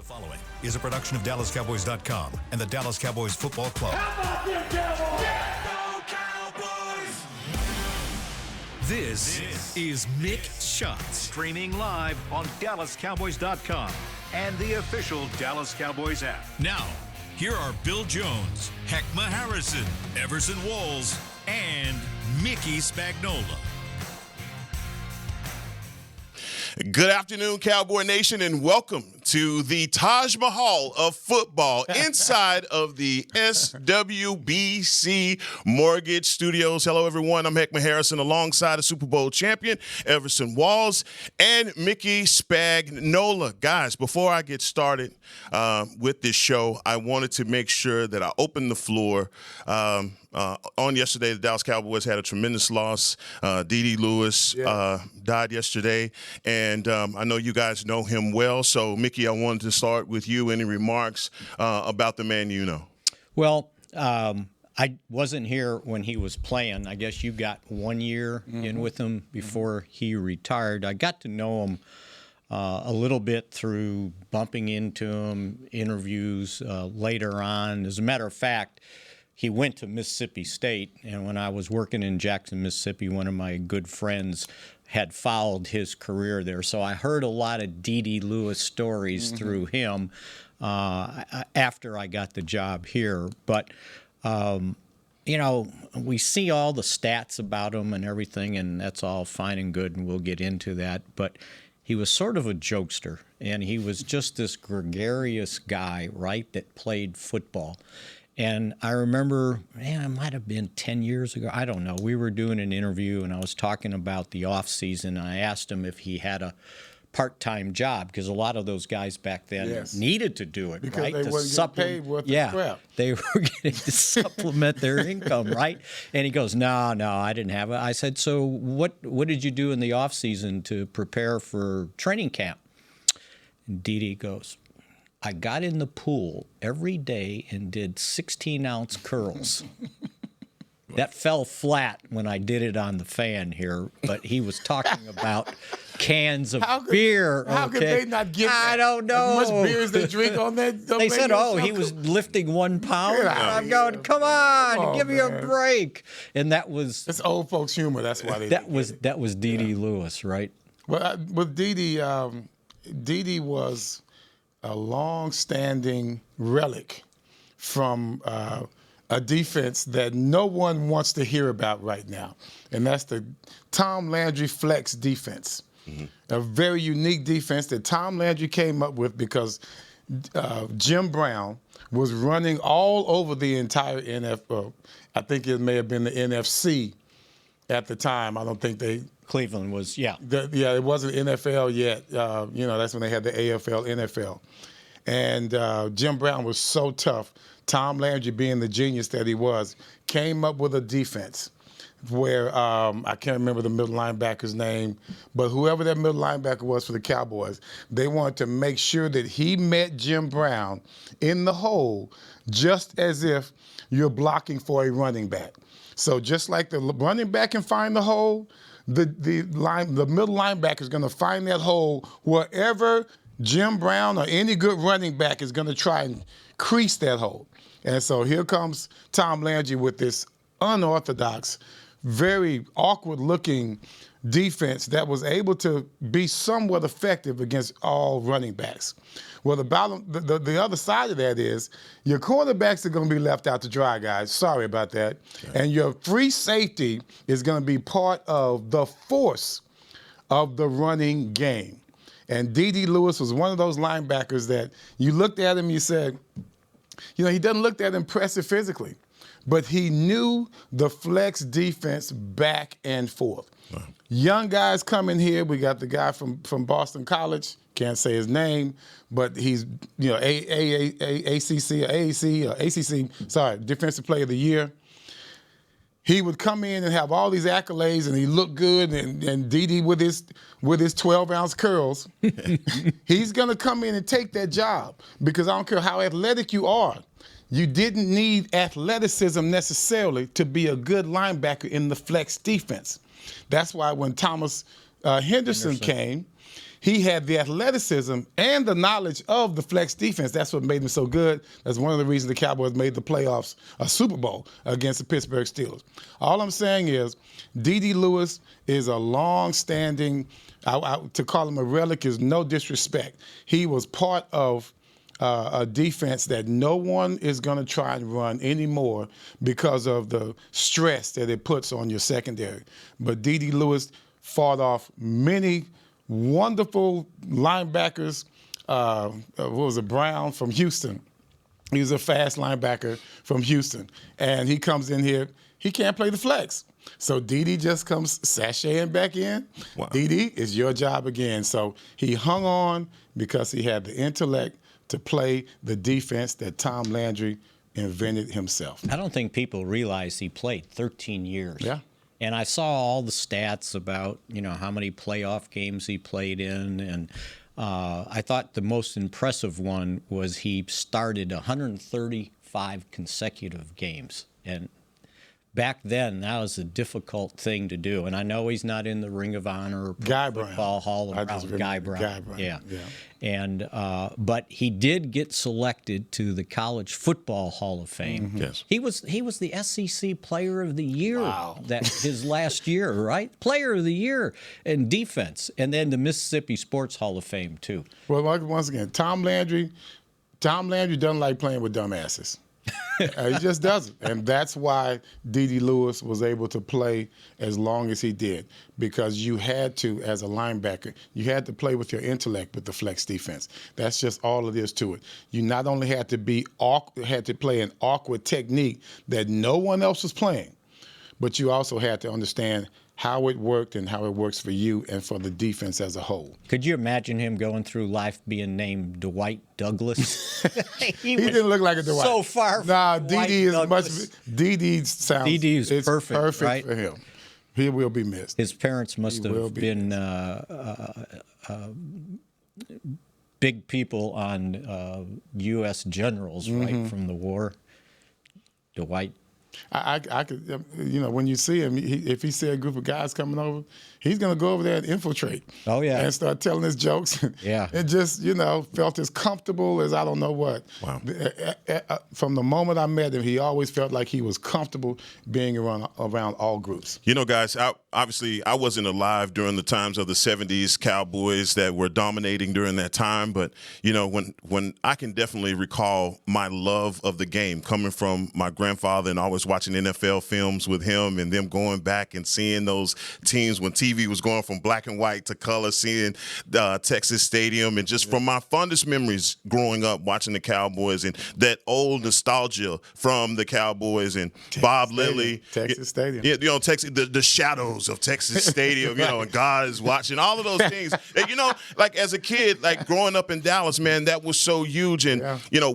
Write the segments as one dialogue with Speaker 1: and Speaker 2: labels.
Speaker 1: The following is a production of DallasCowboys.com and the Dallas Cowboys Football Club.
Speaker 2: How about them Cowboys?
Speaker 1: Yeah, go Cowboys! This is Mick Shots, streaming live on DallasCowboys.com and the official Dallas Cowboys app. Now, here are Bill Jones, Heckma Harrison, Everson Walls, and Mickey Spagnola.
Speaker 3: Good afternoon, Cowboy Nation, and welcome to the Taj Mahal of football inside of the SWBC Mortgage Studios. Hello, everyone. I'm Heckma Harrison alongside the Super Bowl champion, Everson Walls, and Mickey Spagnola. Guys, before I get started with this show, I wanted to make sure that I open the floor. On yesterday, the Dallas Cowboys had a tremendous loss. Dee Lewis died yesterday, and I know you guys know him well. So, Mickey, I wanted to start with you. Any remarks about the man you know? Well,
Speaker 4: I wasn't here when he was playing. I guess you got 1 year in with him before he retired. I got to know him a little bit through bumping into him, interviews later on. As a matter of fact, he went to Mississippi State, and when I was working in Jackson, Mississippi, one of my good friends had followed his career there. So I heard a lot of Dee Lewis stories through him after I got the job here. But, you know, we see all the stats about him and everything, and that's all fine and good, and we'll get into that. But he was sort of a jokester, and he was just this gregarious guy, right, that played football. And I remember, it might have been 10 years ago. I don't know. We were doing an interview, and I was talking about the off season. And I asked him if he had a part-time job, because a lot of those guys back then needed to do it,
Speaker 2: because
Speaker 4: right?
Speaker 2: They wasn't getting paid worth the crap.
Speaker 4: They were getting to supplement their income, right? And he goes, no, I didn't have it. I said, so what did you do in the off season to prepare for training camp? And Dee goes, I got in the pool every day and did 16-ounce curls. That fell flat when I did it on the fan here, but he was talking about cans of beer.
Speaker 2: How could they not get that?
Speaker 4: I don't know.
Speaker 2: As much beer as they drink on that?
Speaker 4: They said, he was lifting 1 pound. And I'm going, come on, give me a break. And that was...
Speaker 2: It's old folks' humor. That's why they
Speaker 4: That was Dee Lewis, right?
Speaker 2: Well, with Dee was a long-standing relic from a defense that no one wants to hear about right now, and that's the Tom Landry flex defense. A very unique defense that Tom Landry came up with because Jim Brown was running all over the entire NFL. I think it may have been the NFC at the time. I don't think
Speaker 4: Cleveland was,
Speaker 2: it wasn't NFL yet. That's when they had the AFL, NFL. And Jim Brown was so tough. Tom Landry, being the genius that he was, came up with a defense where I can't remember the middle linebacker's name, but whoever that middle linebacker was for the Cowboys, they wanted to make sure that he met Jim Brown in the hole, just as if you're blocking for a running back. So just like the running back can find the hole, the middle linebacker is going to find that hole wherever Jim Brown or any good running back is going to try and crease that hole. And so here comes Tom Landry with this unorthodox, very awkward-looking defense that was able to be somewhat effective against all running backs. Well, the other side of that is your quarterbacks are going to be left out to dry, guys. Sorry about that. Okay. And your free safety is going to be part of the force of the running game. And Dee Lewis was one of those linebackers that you looked at him, you said, he doesn't look that impressive physically, but he knew the flex defense back and forth. Wow. Young guys coming here. We got the guy from Boston College. Can't say his name, but he's, ACC, Defensive Player of the Year. He would come in and have all these accolades, and he looked good. And Dee with his 12-ounce curls, he's going to come in and take that job because I don't care how athletic you are. You didn't need athleticism necessarily to be a good linebacker in the flex defense. That's why when Thomas Henderson came, he had the athleticism and the knowledge of the flex defense. That's what made him so good. That's one of the reasons the Cowboys made the playoffs, a Super Bowl against the Pittsburgh Steelers. All I'm saying is Dee Lewis is a long-standing, to call him a relic is no disrespect. He was part of a defense that no one is going to try and run anymore because of the stress that it puts on your secondary. But Dee Lewis fought off many wonderful linebackers. What was it, Brown from Houston? He was a fast linebacker from Houston. And he comes in here, he can't play the flex. So Dee just comes sashaying back in. Wow. Dee, it's your job again. So he hung on because he had the intellect to play the defense that Tom Landry invented himself.
Speaker 4: I don't think people realize he played 13 years.
Speaker 2: Yeah.
Speaker 4: And I saw all the stats about, how many playoff games he played in. And I thought the most impressive one was he started 135 consecutive games. And back then, that was a difficult thing to do. And I know he's not in the Ring of Honor or Football Hall of Fame. Guy Brown. Yeah. And but he did get selected to the College Football Hall of Fame.
Speaker 3: Mm-hmm. Yes.
Speaker 4: He was the SEC Player of the Year that his last year, right? Player of the Year in defense, and then the Mississippi Sports Hall of Fame too.
Speaker 2: Well, once again, Tom Landry doesn't like playing with dumbasses. He just doesn't. And that's why Dee Lewis was able to play as long as he did, because you had to, as a linebacker, you had to play with your intellect with the flex defense. That's just all it is to it. You not only had to play an awkward technique that no one else was playing, but you also had to understand how it worked and how it works for you and for the defense as a whole.
Speaker 4: Could you imagine him going through life being named Dwight Douglas?
Speaker 2: he didn't look like a Dwight.
Speaker 4: So far from
Speaker 2: Dee is much. Dee sounds.
Speaker 4: Dee is perfect right?
Speaker 2: for him. He will be missed.
Speaker 4: His parents must have been big people on U.S. generals, right, from the war. Dwight.
Speaker 2: I could, when you see him, if he see a group of guys coming over, he's going to go over there and infiltrate.
Speaker 4: Oh, yeah.
Speaker 2: And start telling his jokes.
Speaker 4: Yeah.
Speaker 2: And just, felt as comfortable as I don't know what.
Speaker 3: Wow.
Speaker 2: From the moment I met him, he always felt like he was comfortable being around all groups.
Speaker 3: Guys, obviously I wasn't alive during the times of the 70s Cowboys that were dominating during that time. But, when I can definitely recall my love of the game coming from my grandfather and always watching NFL films with him and them going back and seeing those teams when TV was going from black and white to color, seeing Texas Stadium, and just from my fondest memories growing up watching the Cowboys and that old nostalgia from the Cowboys and Texas Bob Lilly.
Speaker 2: Texas Stadium.
Speaker 3: Yeah, Texas, the shadows of Texas Stadium, and God is watching, all of those things. And, like as a kid, like growing up in Dallas, man, that was so huge. And,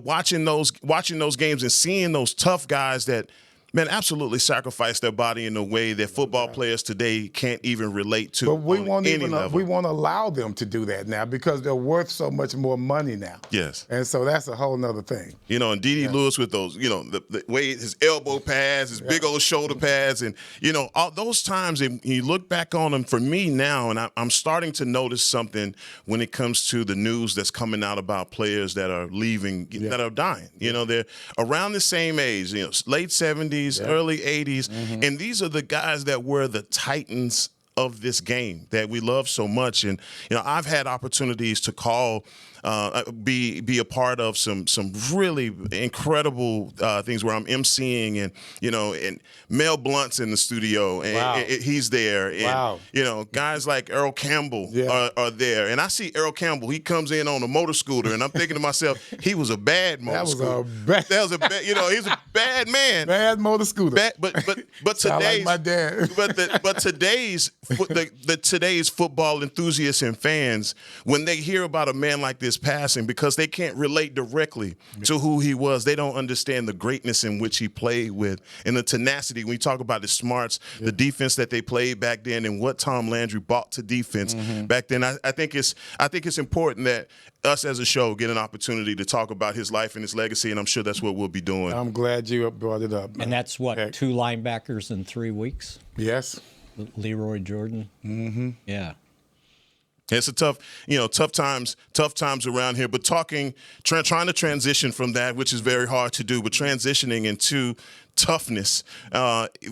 Speaker 3: watching those games and seeing those tough guys that, man, absolutely sacrifice their body in a way that football players today can't even relate to.
Speaker 2: But we won't allow them to do that now because they're worth so much more money now.
Speaker 3: Yes.
Speaker 2: And so that's a whole nother thing.
Speaker 3: And Dee Lewis with those, the way his elbow pads, his big old shoulder pads, and, all those times, and you look back on them for me now, and I'm starting to notice something when it comes to the news that's coming out about players that are leaving, that are dying. They're around the same age, late 70s, early 80s. Mm-hmm. And these are the guys that were the titans of this game that we love so much. And, I've had opportunities to call, be a part of some really incredible things where I'm emceeing and Mel Blunt's in the studio and he's there. And, guys like Earl Campbell are there. And I see Earl Campbell, he comes in on a motor scooter and I'm thinking to myself, he was a bad motor scooter. He's a bad man.
Speaker 2: Bad motor scooter.
Speaker 3: But today's,
Speaker 2: like my dad.
Speaker 3: but today's football enthusiasts and fans, when they hear about a man like this passing, because they can't relate directly to who he was, they don't understand the greatness in which he played with and the tenacity. When you talk about the smarts, the defense that they played back then, and what Tom Landry brought to defense back then, I think it's important that us as a show get an opportunity to talk about his life and his legacy, and I'm sure that's what we'll be doing.
Speaker 2: I'm glad you brought it up, man.
Speaker 4: And that's what, 2 linebackers in 3 weeks?
Speaker 2: Yes.
Speaker 4: Leroy Jordan.
Speaker 2: Mm-hmm.
Speaker 4: Yeah.
Speaker 3: It's a tough times around here. But trying to transition from that, which is very hard to do, but transitioning into toughness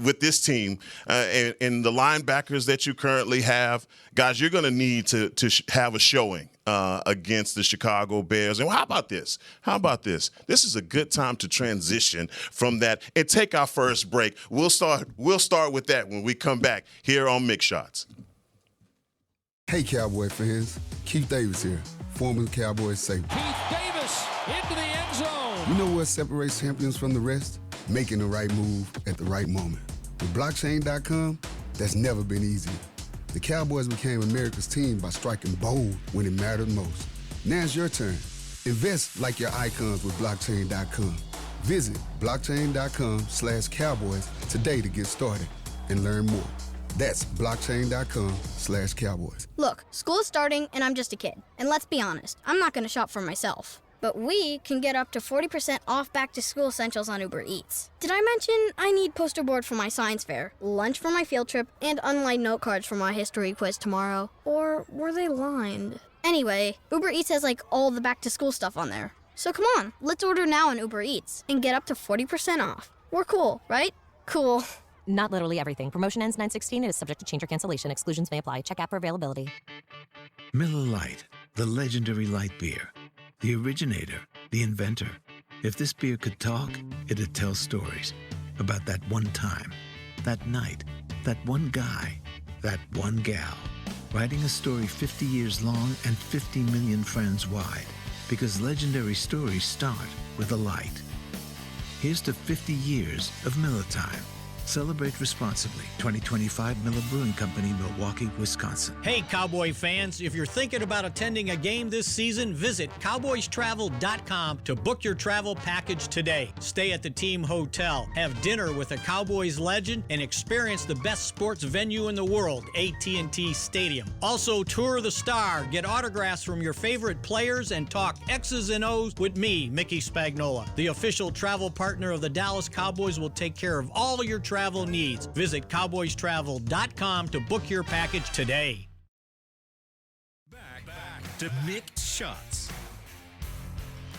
Speaker 3: with this team and the linebackers that you currently have, guys, you're going to need to have a showing against the Chicago Bears. And how about this? This is a good time to transition from that and take our first break. We'll start with that when we come back here on Mick Shots.
Speaker 5: Hey, Cowboy fans. Keith Davis here, former Cowboys safety.
Speaker 6: Keith Davis into the end zone.
Speaker 5: You know what separates champions from the rest? Making the right move at the right moment. With blockchain.com, that's never been easier. The Cowboys became America's team by striking bold when it mattered most. Now it's your turn. Invest like your icons with blockchain.com. Visit blockchain.com/Cowboys today to get started and learn more. That's blockchain.com/Cowboys.
Speaker 7: Look, school's starting and I'm just a kid. And let's be honest, I'm not going to shop for myself. But we can get up to 40% off back-to-school essentials on Uber Eats. Did I mention I need poster board for my science fair, lunch for my field trip, and unlined note cards for my history quiz tomorrow? Or were they lined? Anyway, Uber Eats has all the back-to-school stuff on there. So come on, let's order now on Uber Eats and get up to 40% off. We're cool, right? Cool.
Speaker 8: Not literally everything. Promotion ends 9/16 and is subject to change or cancellation. Exclusions may apply. Check app for availability.
Speaker 9: Miller Lite, the legendary light beer. The originator, the inventor. If this beer could talk, it'd tell stories about that one time, that night, that one guy, that one gal. Writing a story 50 years long and 50 million friends wide. Because legendary stories start with a light. Here's to 50 years of Miller Time. Celebrate responsibly. 2025 Miller Brewing Company, Milwaukee, Wisconsin.
Speaker 4: Hey, Cowboy fans, if you're thinking about attending a game this season, visit cowboystravel.com to book your travel package today. Stay at the team hotel, have dinner with a Cowboys legend, and experience the best sports venue in the world, AT&T Stadium. Also, tour the Star, get autographs from your favorite players, and talk X's and O's with me, Mickey Spagnola. The official travel partner of the Dallas Cowboys will take care of all your travel needs. Visit cowboystravel.com to book your package today.
Speaker 1: Back to Mick Shots.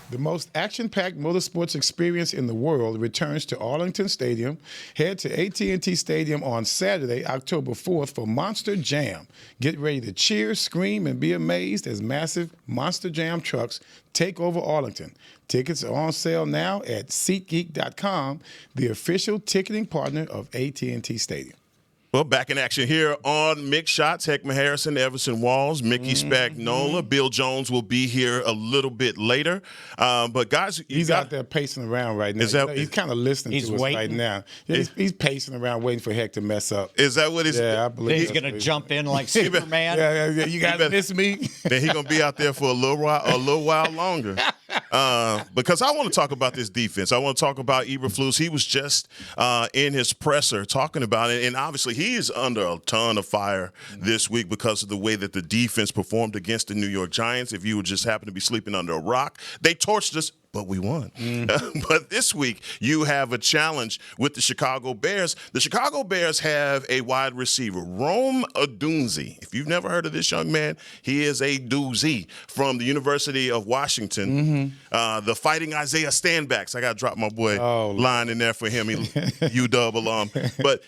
Speaker 2: The most action-packed motorsports experience in the world returns to Arlington Stadium. Head to AT&T Stadium on Saturday, October 4th for Monster Jam. Get ready to cheer, scream, and be amazed as massive Monster Jam trucks take over Arlington. Tickets are on sale now at SeatGeek.com, the official ticketing partner of AT&T Stadium.
Speaker 3: Well, back in action here on Mick Shots. Heckman Harrison, Everson Walls, Mickey Spagnola. Bill Jones will be here a little bit later. But, guys,
Speaker 2: he's out there pacing around right now. He's kind of listening to us right now. Yeah, he's pacing around waiting for Heck to mess up.
Speaker 3: Is that what he's...
Speaker 2: Yeah, I believe
Speaker 4: he's going to jump in like Superman.
Speaker 2: Yeah, you got to miss me.
Speaker 3: Then he's going to be out there for a little while longer. Because I want to talk about this defense. I want to talk about Eberflus. He was just in his presser talking about it, and obviously he's under a ton of fire this week because of the way that the defense performed against the New York Giants. If you would just happen to be sleeping under a rock, they torched us, but we won. But this week, you have a challenge with the Chicago Bears. The Chicago Bears have a wide receiver, Rome Odunze. If you've never heard of this young man, he is a doozy from the University of Washington. The Fighting Isaiah Standbacks. I got to drop my boy line in there for him. He UW alum. But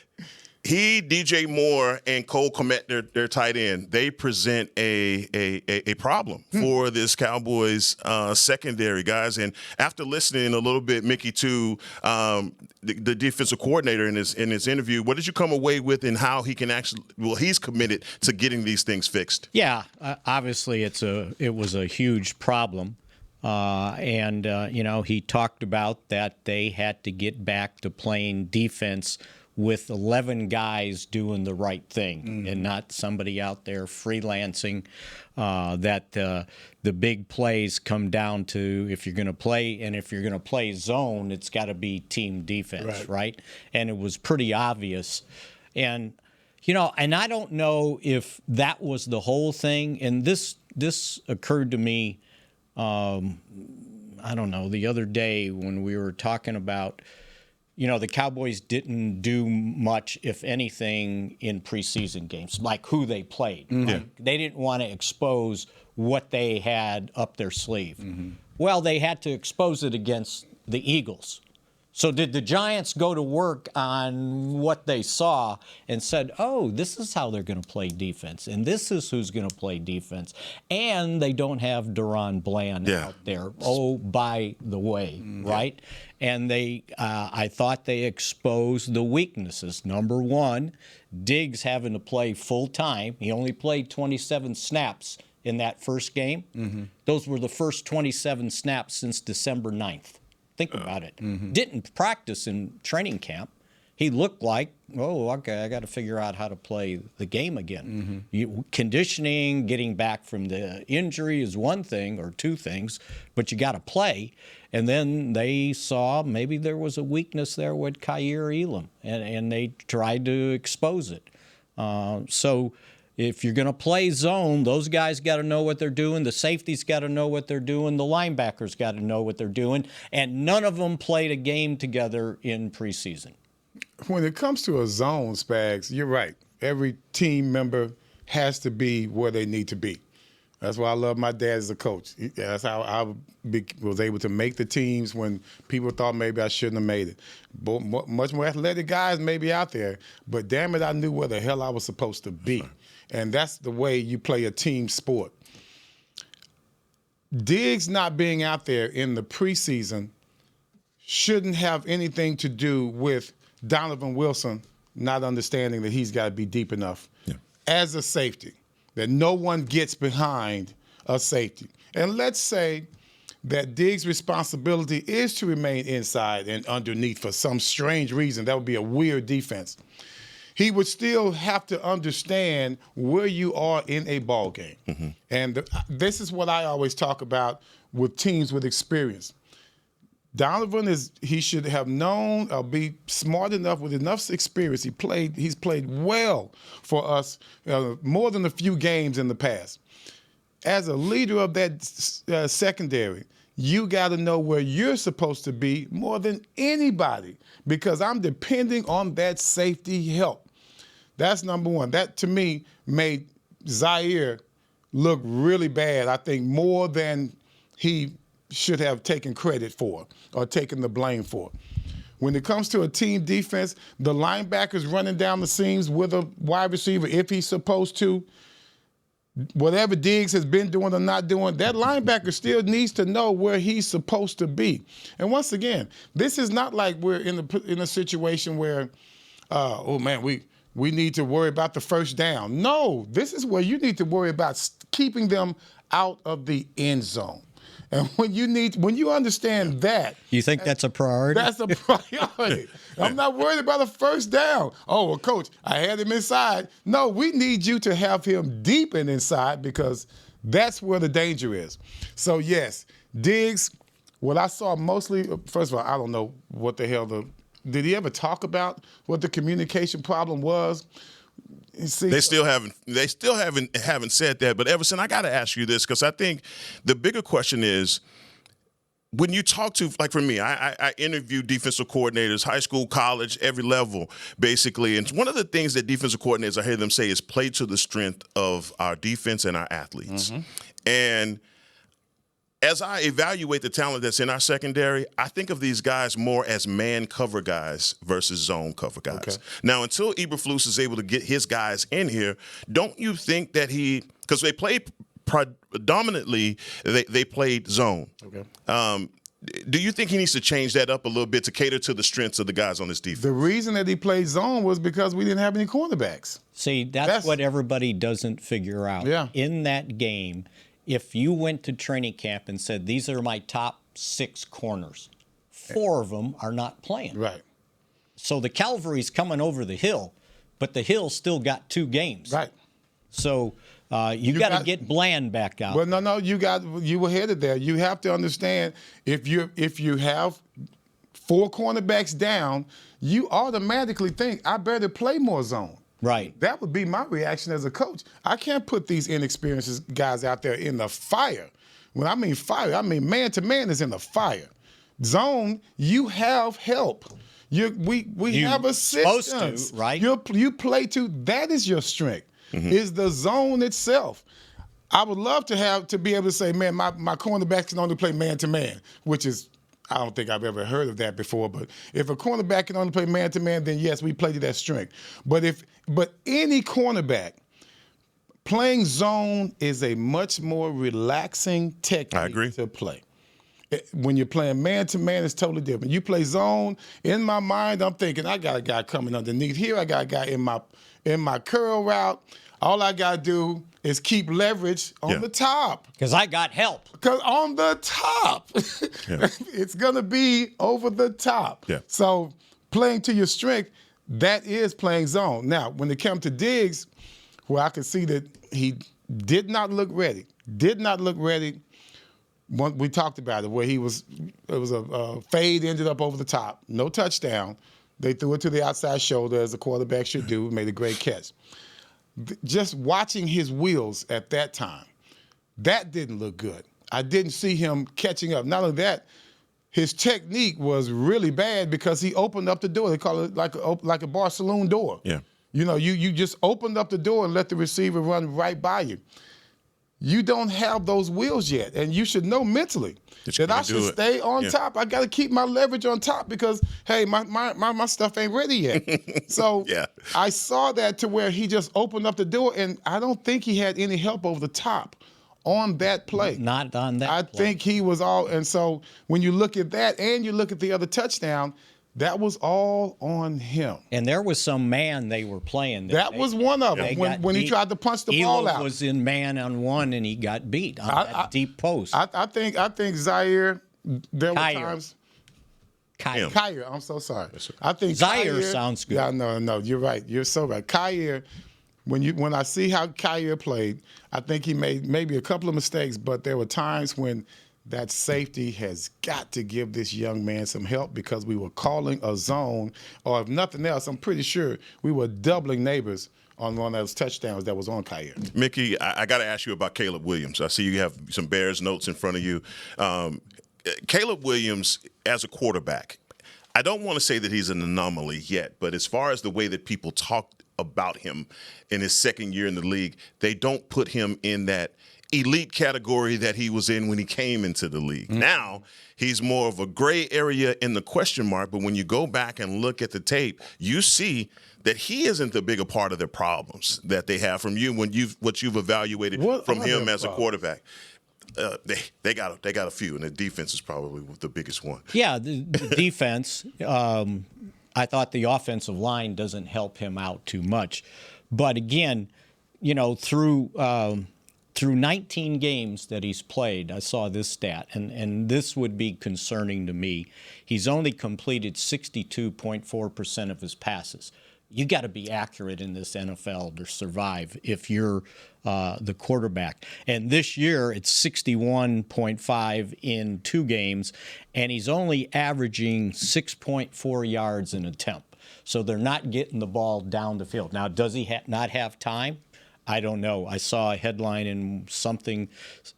Speaker 3: he, DJ Moore, and Cole Kmet, their tight end, they present a problem for this Cowboys secondary, guys. And after listening a little bit, Mickey, to the defensive coordinator in his interview, what did you come away with and how he can actually, he's committed to getting these things fixed?
Speaker 4: Yeah, obviously it was a huge problem. He talked about that they had to get back to playing defense with 11 guys doing the right thing and not somebody out there freelancing, that the big plays come down to if you're going to play zone, it's got to be team defense, right? And it was pretty obvious. And, and I don't know if that was the whole thing. And this occurred to me, I don't know, the other day when we were talking about, the Cowboys didn't do much, if anything, in preseason games, like who they played. Like, they didn't want to expose what they had up their sleeve. Well, they had to expose it against the Eagles. So did the Giants go to work on what they saw and said, oh, this is how they're going to play defense, and this is who's going to play defense, and they don't have Deron Bland out there, oh, by the way, right? And I thought they exposed the weaknesses. Number one, Diggs having to play full time. He only played 27 snaps in that first game. Those were the first 27 snaps since December 9th. Think about it. Didn't practice in training camp. He looked like, oh, okay, I got to figure out how to play the game again. Conditioning, getting back from the injury is one thing or two things, but you got to play. And then they saw maybe there was a weakness there with Kaiir Elam, and they tried to expose it. So if you're going to play zone, those guys got to know what they're doing. The safeties got to know what they're doing. The linebackers got to know what they're doing. And none of them played a game together in preseason.
Speaker 2: When it comes to a zone, Spags, you're right. Every team member has to be where they need to be. That's why I love my dad as a coach. That's how I was able to make the teams when people thought maybe I shouldn't have made it. Much more athletic guys may be out there, but damn it, I knew where the hell I was supposed to be. And that's the way you play a team sport. Diggs not being out there in the preseason shouldn't have anything to do with Donovan Wilson not understanding that he's got to be deep enough as a safety, that no one gets behind a safety. And let's say that Diggs' responsibility is to remain inside and underneath for some strange reason. That would be a weird defense. He would still have to understand where you are in a ball game. And this is what I always talk about with teams with experience. Donovan he should have known or be smart enough with enough experience. He's played well for us more than a few games in the past. As a leader of that secondary, you got to know where you're supposed to be more than anybody, because I'm depending on that safety help. That's number one. That, to me, made Zaire look really bad, I think, more than he should have taken credit for or taken the blame for. When it comes to a team defense, the linebackers running down the seams with a wide receiver, if he's supposed to, whatever Diggs has been doing or not doing, that linebacker still needs to know where he's supposed to be. And once again, this is not like we're in a situation where, oh, man, we need to worry about the first down. No, this is where you need to worry about keeping them out of the end zone. And when you understand that.
Speaker 4: You think that's a priority?
Speaker 2: That's a priority. I'm not worried about a first down. Oh, well, Coach, I had him inside. No, we need you to have him deep and inside, because that's where the danger is. So, yes, Diggs, what I saw mostly, first of all, I don't know what the hell did he ever talk about what the communication problem was? See,
Speaker 3: they still haven't said that. But Everson, I got to ask you this, because I think the bigger question is, when you talk to, like for me, I interview defensive coordinators, high school, college, every level, basically. And one of the things that defensive coordinators, I hear them say, is play to the strength of our defense and our athletes. And as I evaluate the talent that's in our secondary, I think of these guys more as man cover guys versus zone cover guys. Okay. Now, until Eberflus is able to get his guys in here, don't you think that because they played predominantly, they played zone. Okay. Do you think he needs to change that up a little bit to cater to the strengths of the guys on this defense?
Speaker 2: The reason that he played zone was because we didn't have any cornerbacks.
Speaker 4: See, that's what everybody doesn't figure out.
Speaker 2: Yeah.
Speaker 4: In that game, if you went to training camp and said, these are my top 6 corners, 4 of them are not playing.
Speaker 2: Right.
Speaker 4: So the cavalry's coming over the hill, but the hill still got 2 games.
Speaker 2: Right.
Speaker 4: So you got to get Bland back out.
Speaker 2: Well, no, you were headed there. You have to understand, if you have 4 cornerbacks down, you automatically think, I better play more zone.
Speaker 4: Right.
Speaker 2: That would be my reaction as a coach. I can't put these inexperienced guys out there in the fire. When I mean fire, I mean man to man is in the fire. Zone, you have help. We have a system.
Speaker 4: Supposed to, right?
Speaker 2: You play to, that is your strength. Is the zone itself. I would love to be able to say, man, my cornerbacks can only play man-to-man, which is, I don't think I've ever heard of that before. But if a cornerback can only play man-to-man, then yes, we play to that strength. But any cornerback playing zone is a much more relaxing technique to play. When you're playing man-to-man, it's totally different. You play zone, in my mind, I'm thinking, I got a guy coming underneath here. I got a guy in my curl route. All I got to do is keep leverage on the top.
Speaker 4: Because I got help.
Speaker 2: Because on the top, it's going to be over the top. Yeah. So playing to your strength, that is playing zone. Now, when it comes to Diggs, where I could see that he did not look ready. We talked about it, where it was a fade, ended up over the top. No touchdown. They threw it to the outside shoulder, as a quarterback should do, made a great catch. Just watching his wheels at that time, that didn't look good. I didn't see him catching up. Not only that, his technique was really bad because he opened up the door. They call it like a bar saloon door. Yeah. You know, you just opened up the door and let the receiver run right by you. You don't have those wheels yet, and you should know mentally that I should stay on top. I got to keep my leverage on top because, hey, my stuff ain't ready yet. So I saw that to where he just opened up the door, and I don't think he had any help over the top on that play.
Speaker 4: Not on that
Speaker 2: I think he was all, and so when you look at that and you look at the other touchdown, that was all on him.
Speaker 4: And there was some man they were playing.
Speaker 2: That was one of them when he tried to punch the ball out.
Speaker 4: He was in man-on-one, and he got beat on that deep post.
Speaker 2: I think Zaire, there were times. Kyer, I'm so sorry. I think
Speaker 4: Zaire sounds good.
Speaker 2: Yeah, no, you're right. You're so right. Kyer, when I see how Kyer played, I think he made maybe a couple of mistakes, but there were times when that safety has got to give this young man some help because we were calling a zone, or if nothing else, I'm pretty sure we were doubling neighbors on one of those touchdowns that was on Kyer.
Speaker 3: Mickey, I got to ask you about Caleb Williams. I see you have some Bears notes in front of you. Caleb Williams, as a quarterback, I don't want to say that he's an anomaly yet, but as far as the way that people talk about him in his second year in the league, they don't put him in that elite category that he was in when he came into the league. Now, he's more of a gray area in the question mark, but when you go back and look at the tape, you see that he isn't the bigger part of their problems that they have from you when what you've evaluated from him as a quarterback. They got a few, and the defense is probably the biggest one.
Speaker 4: Yeah, the defense. I thought the offensive line doesn't help him out too much, but again, you know, through 19 games that he's played, I saw this stat, and this would be concerning to me. He's only completed 62.4% of his passes. You got to be accurate in this NFL to survive if you're the quarterback. And this year, it's 61.5 in 2 games, and he's only averaging 6.4 yards an attempt. So they're not getting the ball down the field. Now, does he not have time? I don't know. I saw a headline in something,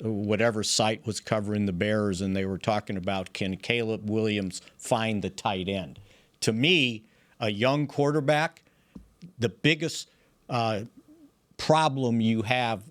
Speaker 4: whatever site was covering the Bears, and they were talking about, can Caleb Williams find the tight end? To me, a young quarterback, the biggest problem you have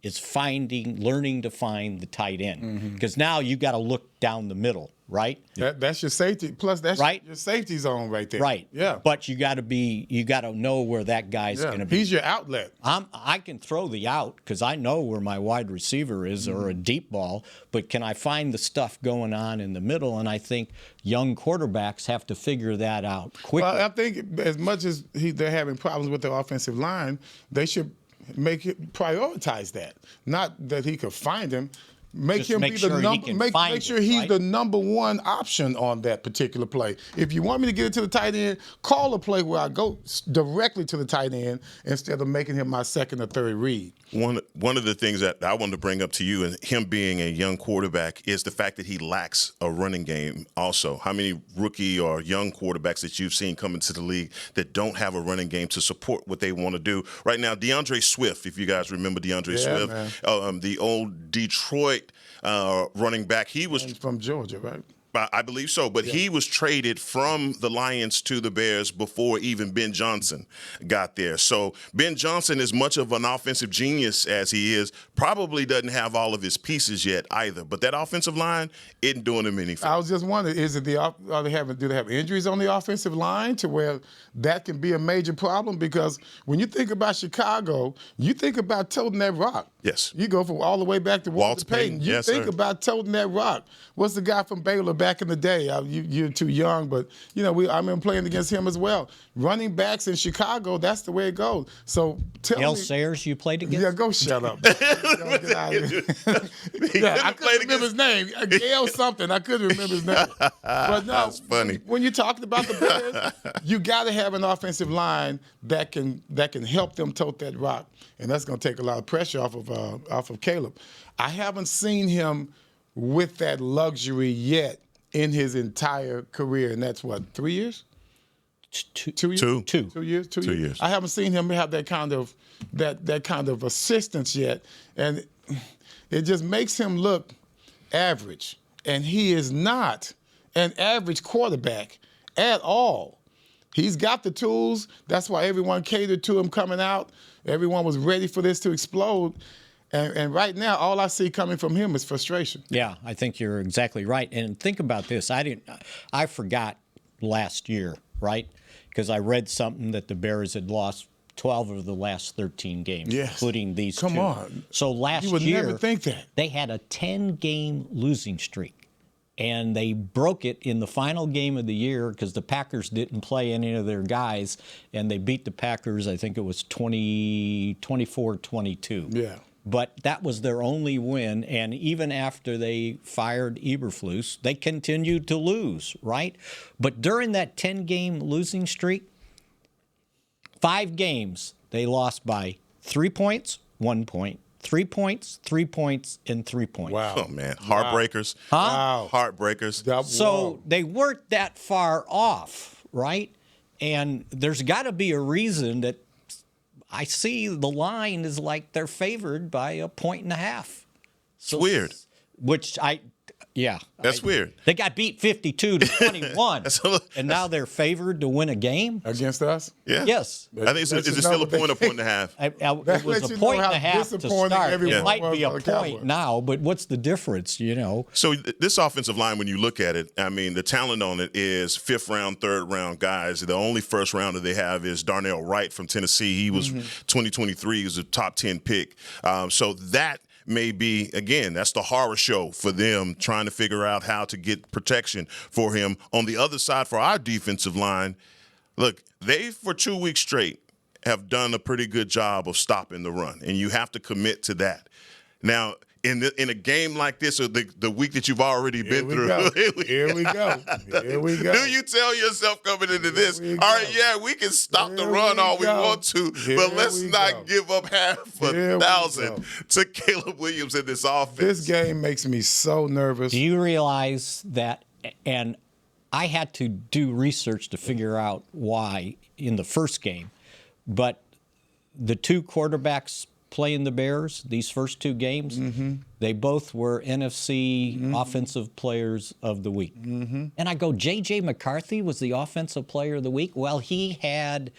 Speaker 4: is learning to find the tight end. Because now you got to look down the middle, right?
Speaker 2: That's your safety. Plus, that's your safety zone right there.
Speaker 4: Right.
Speaker 2: Yeah.
Speaker 4: But you got to know where that guy's going to be.
Speaker 2: He's your outlet.
Speaker 4: I can throw the out because I know where my wide receiver is or a deep ball, but can I find the stuff going on in the middle? And I think young quarterbacks have to figure that out quickly.
Speaker 2: Well, I think as much as they're having problems with their offensive line, they should prioritize that. Not that he could find him. Make sure he's the number one option on that particular play. If you want me to get it to the tight end, call a play where I go directly to the tight end instead of making him my second or third read.
Speaker 3: One of the things that I wanted to bring up to you, and him being a young quarterback, is the fact that he lacks a running game also. How many rookie or young quarterbacks that you've seen come into the league that don't have a running game to support what they want to do? Right now, DeAndre Swift, if you guys remember DeAndre Swift, the old Detroit running back. He was
Speaker 2: from Georgia, right?
Speaker 3: I believe so, but he was traded from the Lions to the Bears before even Ben Johnson got there. So Ben Johnson, as much of an offensive genius as he is, probably doesn't have all of his pieces yet either. But that offensive line isn't doing him any favors.
Speaker 2: I was just wondering, do they have injuries on the offensive line to where that can be a major problem? Because when you think about Chicago, you think about toting that rock.
Speaker 3: Yes.
Speaker 2: You go from all the way back to Walter Payton. You think about toting that rock. What's the guy from Baylor back in the day? You're too young, but I remember playing against him as well. Running backs in Chicago, that's the way it goes. So tell
Speaker 4: Gail
Speaker 2: me.
Speaker 4: Sayers, you played against?
Speaker 2: Yeah, go shut up. Get out of here. I couldn't remember his name. Gail something. I couldn't remember his name. But no,
Speaker 3: that's funny.
Speaker 2: When you're talking about the Bears, you got to have an offensive line that can help them tote that rock, and that's going to take a lot of pressure off of Caleb. I haven't seen him with that luxury yet in his entire career, and that's what, 3 years? 2 years? 2 years. 2 years. I haven't seen him have that kind of assistance yet, and it just makes him look average, and he is not an average quarterback at all. He's got the tools. That's why everyone catered to him coming out. Everyone was ready for this to explode. And right now, all I see coming from him is frustration.
Speaker 4: Yeah, I think you're exactly right. And think about this. I forgot last year, right? Because I read something that the Bears had lost 12 of the last 13 games, including these two.
Speaker 2: Come on.
Speaker 4: So last year,
Speaker 2: you would never think that.
Speaker 4: They had a 10-game losing streak. And they broke it in the final game of the year because the Packers didn't play any of their guys, and they beat the Packers, I think it was 24-22.
Speaker 2: Yeah.
Speaker 4: But that was their only win, and even after they fired Eberflus, they continued to lose, right? But during that 10-game losing streak, 5 games, they lost by 3 points, 1 point. 3 points, 3 points, and 3 points.
Speaker 2: Wow.
Speaker 3: Oh, man. Heartbreakers.
Speaker 4: Huh?
Speaker 2: Wow.
Speaker 3: Heartbreakers.
Speaker 4: So they weren't that far off, right? And there's got to be a reason that I see the line is like they're favored by 1.5 points. So,
Speaker 3: it's weird. That's weird.
Speaker 4: They got beat 52-21, and now they're favored to win a game
Speaker 2: against us.
Speaker 3: Yeah.
Speaker 4: Yes.
Speaker 3: I think is it still a point or 1.5?
Speaker 4: It was a 1.5 to start. It might be a point now, but what's the difference?
Speaker 3: So this offensive line, when you look at it, I mean, the talent on it is 5th round, 3rd round guys. The only first rounder they have is Darnell Wright from Tennessee. He was 2023. He was a top 10 pick. So that may be, again, that's the horror show for them, trying to figure out how to get protection for him. On the other side, for our defensive line, look, they, for 2 weeks straight, have done a pretty good job of stopping the run, and you have to commit to that. Now, in a game like this, or the week that you've already been through.
Speaker 2: Here we go.
Speaker 3: Do you tell yourself coming into this, all right, yeah, we can stop the run all we want to, but let's not give up half a thousand to Caleb Williams in this offense.
Speaker 2: This game makes me so nervous.
Speaker 4: Do you realize that, and I had to do research to figure out why in the first game, but the 2 quarterbacks playing the Bears, these first 2 games, they both were NFC Offensive Players of the Week. And I go, J.J. McCarthy was the Offensive Player of the Week? Well, he had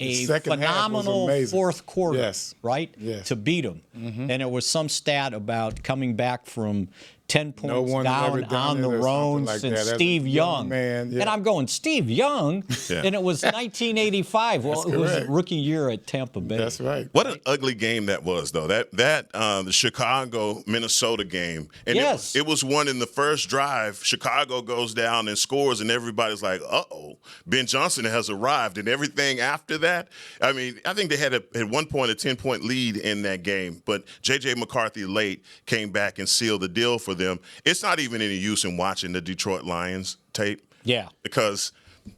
Speaker 4: a phenomenal fourth quarter, right, to beat them. And it was some stat about coming back from 10 points down on the road since Steve Young. And I'm going, Steve Young? And it was 1985. Well, it was a rookie year at Tampa Bay.
Speaker 2: That's right.
Speaker 3: What an ugly game that was, though. The Chicago-Minnesota game. And it was one in the first drive. Chicago goes down and scores, and everybody's like, uh-oh, Ben Johnson has arrived. And everything after that, I mean, I think they had at one point a 10-point lead in that game. But J.J. McCarthy late came back and sealed the deal for them. It's not even any use in watching the Detroit Lions tape.
Speaker 4: Yeah.
Speaker 3: Because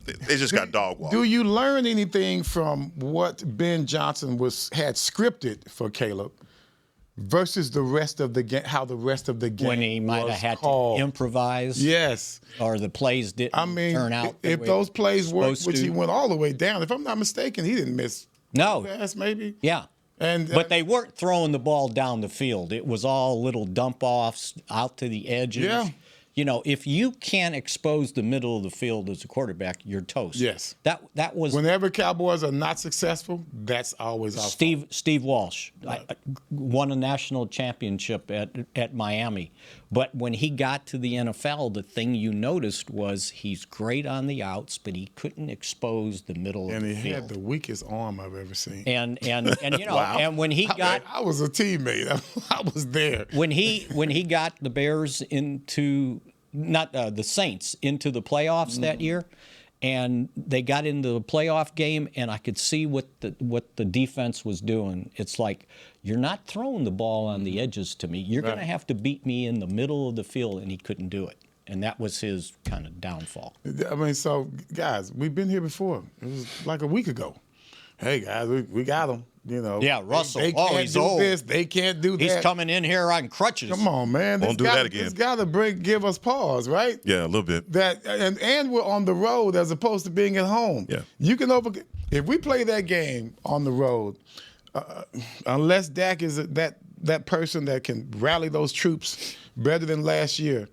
Speaker 3: they just got dog walked.
Speaker 2: Do you learn anything from what Ben Johnson had scripted for Caleb versus the rest of the game, how the rest of the game
Speaker 4: when he might have had to improvise?
Speaker 2: Yes.
Speaker 4: Or the plays didn't turn out
Speaker 2: if those plays worked, which he went all the way down. If I'm not mistaken, he didn't miss pass maybe.
Speaker 4: Yeah. But they weren't throwing the ball down the field. It was all little dump-offs out to the edges. if you can't expose the middle of the field as a quarterback, you're toast.
Speaker 2: Yes.
Speaker 4: That was
Speaker 2: Whenever Cowboys are not successful, that's always our fault.
Speaker 4: Steve Walsh
Speaker 2: Right.
Speaker 4: won a national championship at Miami. But when he got to the NFL, the thing you noticed was he's great on the outs, but he couldn't expose the middle of the field.
Speaker 2: And he had the weakest arm I've ever seen.
Speaker 4: And
Speaker 2: Wow.
Speaker 4: and when he got
Speaker 2: I was a teammate. I was there.
Speaker 4: when he got the Bears into not the Saints into the playoffs that year, and they got into the playoff game, and I could see what the defense was doing. It's like, you're not throwing the ball on the edges to me. You're going to have to beat me in the middle of the field, and he couldn't do it. And that was his kind of downfall.
Speaker 2: I mean, so, guys, we've been here before. It was like a week ago. Hey, guys, we got him.
Speaker 4: Yeah, Russell.
Speaker 2: They can't
Speaker 4: he's
Speaker 2: do
Speaker 4: old.
Speaker 2: this. They can't do that.
Speaker 4: He's coming in here on crutches.
Speaker 2: Come on, man.
Speaker 3: Won't do that again.
Speaker 2: It's got to give us pause, right?
Speaker 3: Yeah, a little bit.
Speaker 2: And we're on the road as opposed to being at home.
Speaker 3: Yeah.
Speaker 2: You can if we play that game on the road, unless Dak is that person that can rally those troops better than last year,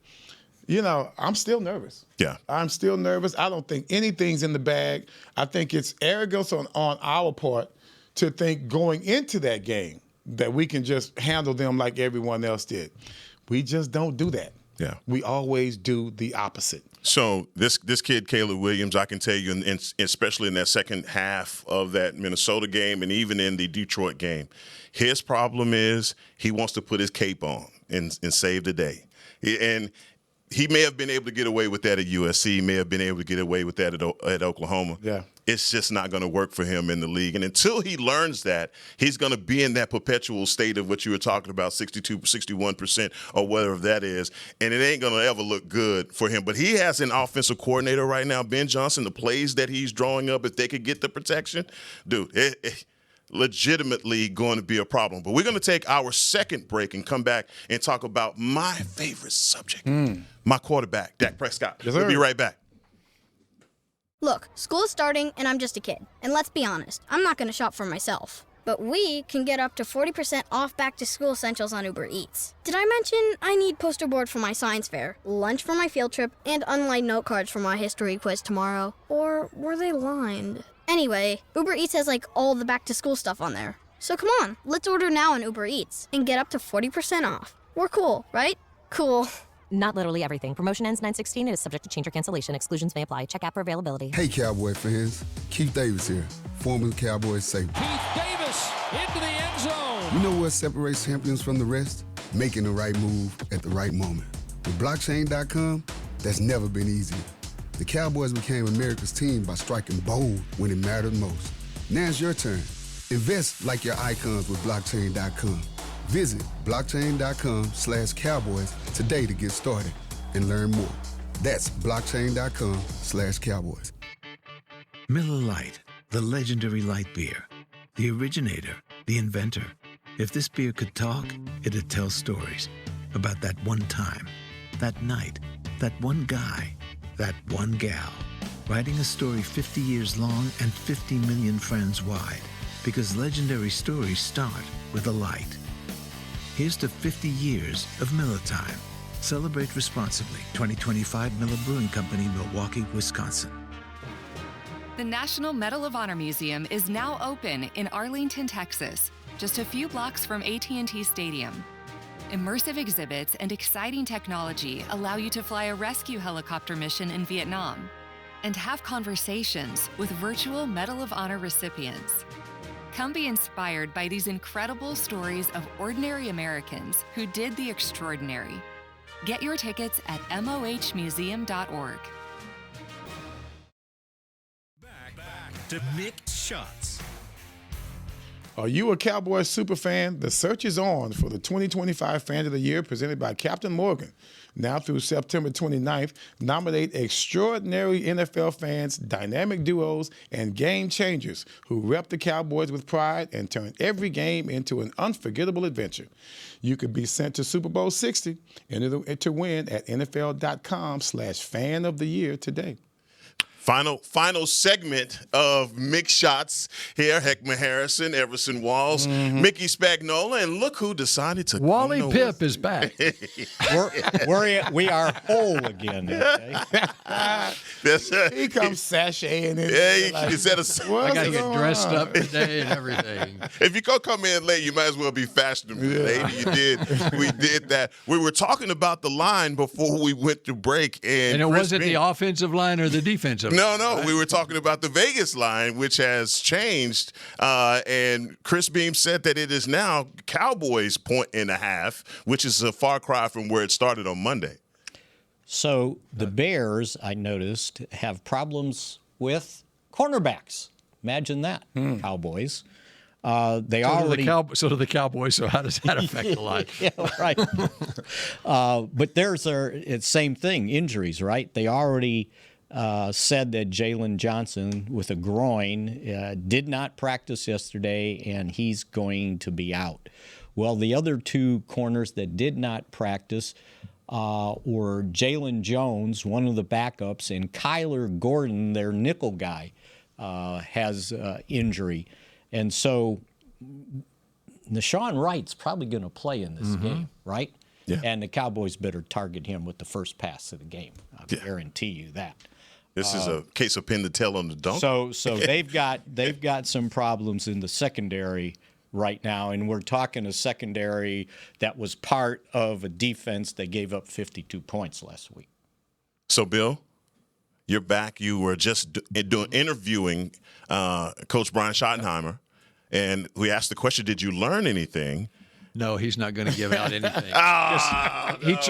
Speaker 2: I'm still nervous.
Speaker 3: Yeah.
Speaker 2: I'm still nervous. I don't think anything's in the bag. I think it's arrogance on our part to think going into that game that we can just handle them like everyone else did. We just don't do that.
Speaker 3: Yeah.
Speaker 2: We always do the opposite.
Speaker 3: So this kid, Caleb Williams, I can tell you, especially in that second half of that Minnesota game and even in the Detroit game, his problem is he wants to put his cape on and save the day. And he may have been able to get away with that at USC. He may have been able to get away with that at Oklahoma.
Speaker 2: Yeah.
Speaker 3: It's just not going to work for him in the league. And until he learns that, he's going to be in that perpetual state of what you were talking about, 62, 61% or whatever that is. And it ain't going to ever look good for him. But he has an offensive coordinator right now, Ben Johnson, the plays that he's drawing up, if they could get the protection, dude, it legitimately going to be a problem. But we're going to take our second break and come back and talk about my favorite subject, my quarterback, Dak Prescott.
Speaker 2: Yes,
Speaker 3: we'll
Speaker 2: sir.
Speaker 3: be right back.
Speaker 7: Look, school is starting and I'm just a kid. And let's be honest, I'm not going to shop for myself. But we can get up to 40% off back-to-school essentials on Uber Eats. Did I mention I need poster board for my science fair, lunch for my field trip, and unlined note cards for my history quiz tomorrow? Or were they lined? Anyway, Uber Eats has all the back-to-school stuff on there. So come on, let's order now on Uber Eats and get up to 40% off. We're cool, right? Cool.
Speaker 8: Not literally everything. Promotion ends 9/16. It is subject to change or cancellation. Exclusions may apply. Check app for availability.
Speaker 5: Hey, Cowboy fans. Keith Davis here, former Cowboys safety.
Speaker 6: Keith Davis into the end zone.
Speaker 5: You know what separates champions from the rest? Making the right move at the right moment. With blockchain.com, that's never been easier. The Cowboys became America's team by striking bold when it mattered most. Now it's your turn. Invest like your icons with blockchain.com. Visit blockchain.com/Cowboys today to get started and learn more. That's blockchain.com/Cowboys.
Speaker 9: Miller Lite, the legendary light beer. The originator, the inventor. If this beer could talk, it'd tell stories about that one time, that night, that one guy, that one gal. Writing a story 50 years long and 50 million friends wide. Because legendary stories start with a light. Here's to 50 years of Miller Time. Celebrate responsibly. 2025 Miller Brewing Company, Milwaukee, Wisconsin.
Speaker 10: The National Medal of Honor Museum is now open in Arlington, Texas, just a few blocks from AT&T Stadium. Immersive exhibits and exciting technology allow you to fly a rescue helicopter mission in Vietnam and have conversations with virtual Medal of Honor recipients. Come be inspired by these incredible stories of ordinary Americans who did the extraordinary. Get your tickets at mohmuseum.org.
Speaker 1: Back to Mick Shots.
Speaker 2: Are you a Cowboys superfan? The search is on for the 2025 Fan of the Year presented by Captain Morgan. Now through September 29th, nominate extraordinary NFL fans, dynamic duos, and game changers who rep the Cowboys with pride and turn every game into an unforgettable adventure. You could be sent to Super Bowl 60 and to win at NFL.com/fan of the year today.
Speaker 3: Final segment of Mick Shots here. Heckma Harrison, Everson Walls, Mickey Spagnola, and look who decided to
Speaker 6: Wally
Speaker 3: come
Speaker 6: Pip is back.
Speaker 4: We are whole again. Okay?
Speaker 2: He comes sashaying in.
Speaker 6: I got to get dressed up today and everything.
Speaker 3: If you go come in late, you might as well be fashionable. Lady, we did that. We were talking about the line before we went to break, and
Speaker 6: it wasn't the offensive line or the defensive.
Speaker 3: No, we were talking about the Vegas line, which has changed. And Chris Beam said that it is now Cowboys 1.5, which is a far cry from where it started on Monday.
Speaker 4: So the Bears, I noticed, have problems with cornerbacks. Imagine that, Cowboys. So do the Cowboys. So how does that affect the line? Yeah, right. But it's same thing, injuries, right? They already said that Jalen Johnson with a groin did not practice yesterday, and he's going to be out. Well, the other two corners that did not practice were Jalen Jones, one of the backups, and Kyler Gordon, their nickel guy, has injury. And so Nashawn Wright's probably going to play in this game, right? Yeah. And the Cowboys better target him with the first pass of the game. I guarantee you that.
Speaker 3: This is a case of pin the tail on the dunk.
Speaker 4: So they've got some problems in the secondary right now, and we're talking a secondary that was part of a defense that gave up 52 points last week.
Speaker 3: So, Bill, you're back. You were just interviewing Coach Brian Schottenheimer, and we asked the question, did you learn anything?
Speaker 6: No, he's not going to give out anything.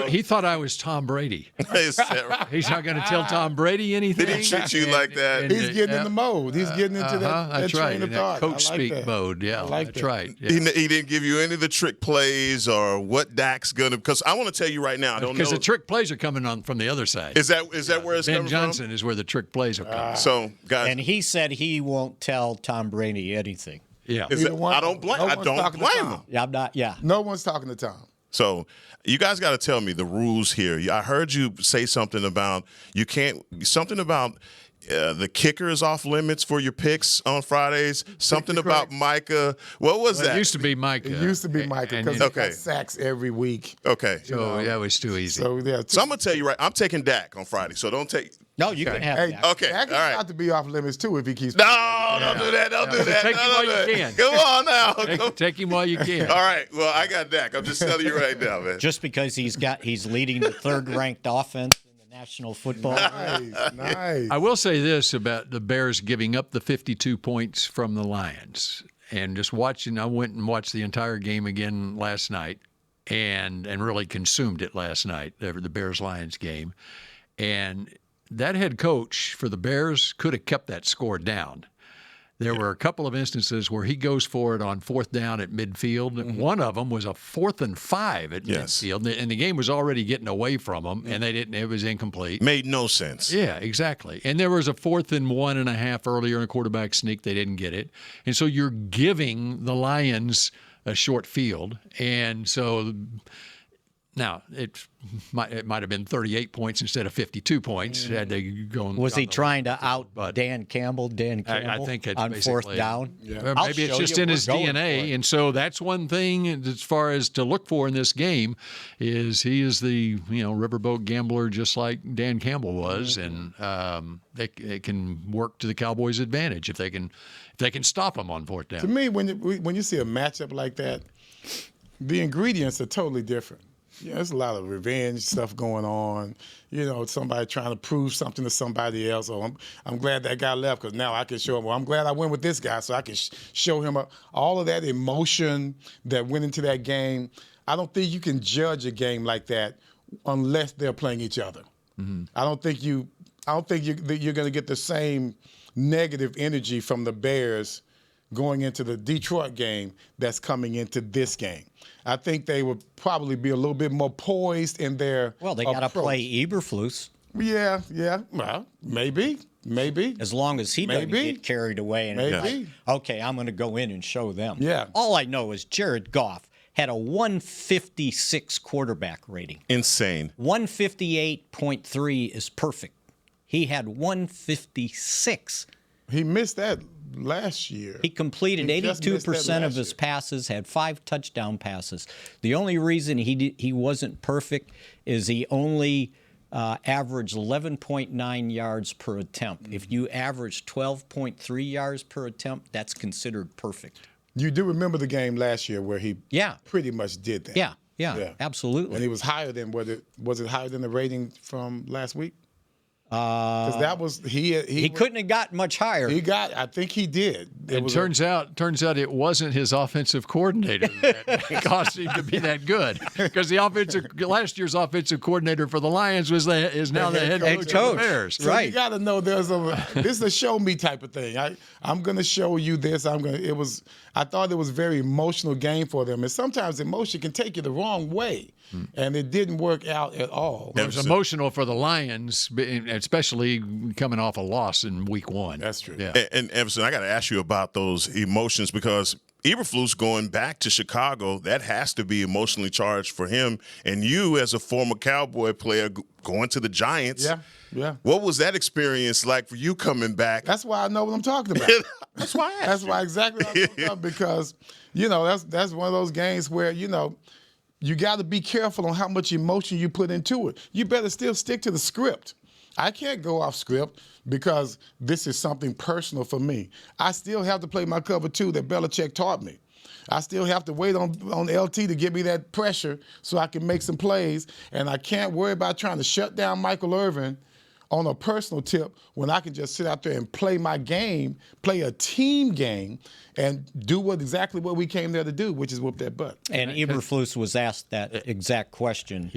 Speaker 6: He thought I was Tom Brady. He's not going to tell Tom Brady anything.
Speaker 3: Did he treat you like that?
Speaker 2: He's getting in the mode. He's getting into that train of thought.
Speaker 6: Coach speak mode. Yeah, that's right. Yeah.
Speaker 3: He didn't give you any of the trick plays or what Dak's going to – because I want to tell you right now, I don't know.
Speaker 6: Because the trick plays are coming on from the other side.
Speaker 3: Is that where it's coming from?
Speaker 6: Ben Johnson is where the trick plays are coming.
Speaker 3: So, guys.
Speaker 4: And he said he won't tell Tom Brady anything.
Speaker 6: Yeah,
Speaker 3: I don't blame him.
Speaker 4: Yeah, I'm not. Yeah,
Speaker 2: no one's talking to Tom.
Speaker 3: So you guys got to tell me the rules here. I heard you say something about the kicker is off limits for your picks on Fridays. Something about Micah. What was that?
Speaker 6: It used to be Micah.
Speaker 2: It used to be Micah because he got sacks every week.
Speaker 3: Okay.
Speaker 6: So that was too easy.
Speaker 3: So I'm gonna tell you right. I'm taking Dak on Friday. So don't take.
Speaker 4: No, you can have Dak.
Speaker 3: Okay.
Speaker 2: Dak is about to be off limits too if he keeps.
Speaker 3: No, don't do that. Don't do that.
Speaker 6: Take him while you can.
Speaker 3: Come on now.
Speaker 6: Take him while you can.
Speaker 3: All right. Well, I got Dak. I'm just telling you right now, man.
Speaker 4: Just because he's leading the third-ranked offense in the National Football League.
Speaker 2: Nice.
Speaker 6: I will say this about the Bears giving up the 52 points from the Lions, and just watching. I went and watched the entire game again last night, and really consumed it last night. The Bears-Lions game, and that head coach for the Bears could have kept that score down. There were a couple of instances where he goes for it on fourth down at midfield. One of them was a 4th and 5 at midfield, and the game was already getting away from them, and they didn't. It was incomplete.
Speaker 3: Made no sense.
Speaker 6: Yeah, exactly. And there was a 4th and 1.5 earlier in a quarterback sneak. They didn't get it, and so you're giving the Lions a short field, and so. Now, it might have been 38 points instead of 52 points had they gone.
Speaker 4: Was he trying to out Dan Campbell?
Speaker 6: I think it's
Speaker 4: on fourth down.
Speaker 6: Yeah. Maybe it's just in his DNA, and so that's one thing as far as to look for in this game is he is the riverboat gambler just like Dan Campbell was, and it can work to the Cowboys' advantage if they can stop him on fourth down.
Speaker 2: To me, when you see a matchup like that, the ingredients are totally different. Yeah, there's a lot of revenge stuff going on. Somebody trying to prove something to somebody else. Oh, I'm glad that guy left because now I can show him. Well, I'm glad I went with this guy so I can show him all of that emotion that went into that game. I don't think you can judge a game like that unless they're playing each other. Mm-hmm. I don't think you're going to get the same negative energy from the Bears going into the Detroit game that's coming into this game. I think they would probably be a little bit more poised in their
Speaker 4: Well, they got to play Eberflus.
Speaker 2: Yeah. Well, maybe.
Speaker 4: As long as he doesn't get carried away and like, okay, I'm going to go in and show them.
Speaker 2: Yeah.
Speaker 4: All I know is Jared Goff had a 156 quarterback rating.
Speaker 3: Insane.
Speaker 4: 158.3 is perfect. He had 156.
Speaker 2: He missed that last year.
Speaker 4: He completed
Speaker 2: He just missed that
Speaker 4: 82% of
Speaker 2: last
Speaker 4: his
Speaker 2: year.
Speaker 4: passes, had 5 touchdown passes. The only reason he wasn't perfect is he only averaged 11.9 yards per attempt. If you average 12.3 yards per attempt, that's considered perfect.
Speaker 2: You do remember the game last year where he
Speaker 4: Yeah.
Speaker 2: pretty much did that.
Speaker 4: Yeah, absolutely.
Speaker 2: And he was higher than was it higher than the rating from last week? Because that was
Speaker 4: he couldn't have got much higher.
Speaker 2: I think he did.
Speaker 6: It turns out it wasn't his offensive coordinator that caused him to be that good, because last year's offensive coordinator for the Lions is now the head coach of the Bears.
Speaker 2: So you got to know this is a show me type of thing. I'm going to show you this. I thought it was a very emotional game for them, and sometimes emotion can take you the wrong way, and it didn't work out at all.
Speaker 6: It was emotional for the Lions, especially coming off a loss in Week 1.
Speaker 2: That's true.
Speaker 6: Yeah.
Speaker 3: And Everson, I got to ask you about those emotions, because Eberflus going back to Chicago, that has to be emotionally charged for him. And you, as a former Cowboy player, going to the Giants.
Speaker 2: Yeah.
Speaker 3: What was that experience like for you coming back?
Speaker 2: That's why I know what I'm talking about.
Speaker 3: That's why I asked
Speaker 2: That's
Speaker 3: you.
Speaker 2: why exactly what I'm talking about, because, that's one of those games where, you got to be careful on how much emotion you put into it. You better still stick to the script. I can't go off script because this is something personal for me. I still have to play my cover 2 that Belichick taught me. I still have to wait on LT to give me that pressure so I can make some plays, and I can't worry about trying to shut down Michael Irvin on a personal tip when I can just sit out there and play my game, play a team game, and do exactly what we came there to do, which is whoop that butt.
Speaker 4: And Eberflus was asked that exact question,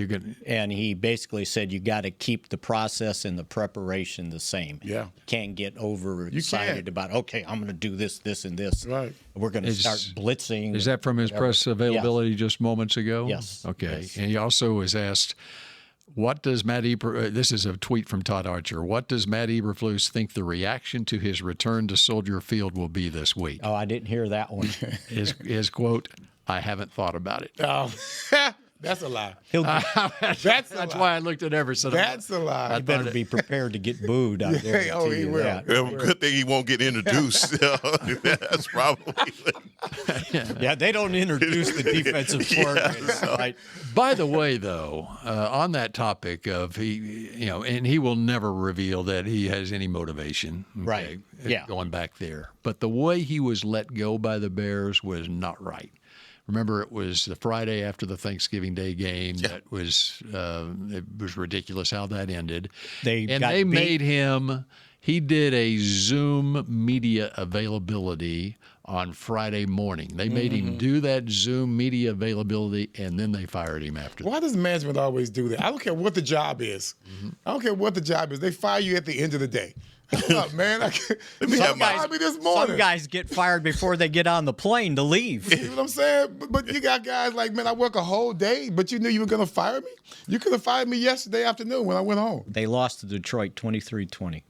Speaker 4: and he basically said you got to keep the process and the preparation the same.
Speaker 2: Yeah.
Speaker 4: You can't get overexcited about, okay, I'm going to do this, this, and this.
Speaker 2: Right.
Speaker 4: We're going to start blitzing.
Speaker 6: Is that from his press availability just moments ago?
Speaker 4: Yes.
Speaker 6: Okay.
Speaker 4: Yes.
Speaker 6: And he also was asked, what does this is a tweet from Todd Archer. What does Matt Eberflus think the reaction to his return to Soldier Field will be this week?
Speaker 4: Oh, I didn't hear that one.
Speaker 6: His quote, I haven't thought about it.
Speaker 2: Oh, that's a lie.
Speaker 6: That's why I looked at Everson.
Speaker 2: That's a lie.
Speaker 4: I better be prepared to get booed out there.
Speaker 2: He will.
Speaker 3: Well, good thing he won't get introduced. That's probably.
Speaker 4: Yeah, they don't introduce the defensive coordinator. Right?
Speaker 6: By the way, though, on that topic of and he will never reveal that he has any motivation,
Speaker 4: Right? Yeah,
Speaker 6: going back there. But the way he was let go by the Bears was not right. Remember, it was the Friday after the Thanksgiving Day game. Yeah. That was it was ridiculous how that ended. They made him. He did a Zoom media availability on Friday morning. They made him do that Zoom media availability, and then they fired him after that.
Speaker 2: Why does management always do that? I don't care what the job is. I don't care what the job is. They fire you at the end of the day. Up, man. Some
Speaker 4: guys get fired before they get on the plane to leave.
Speaker 2: You know what I'm saying? But you got guys like, man, I work a whole day, but you knew you were going to fire me? You could have fired me yesterday afternoon when I went home.
Speaker 4: They lost to Detroit 23-20.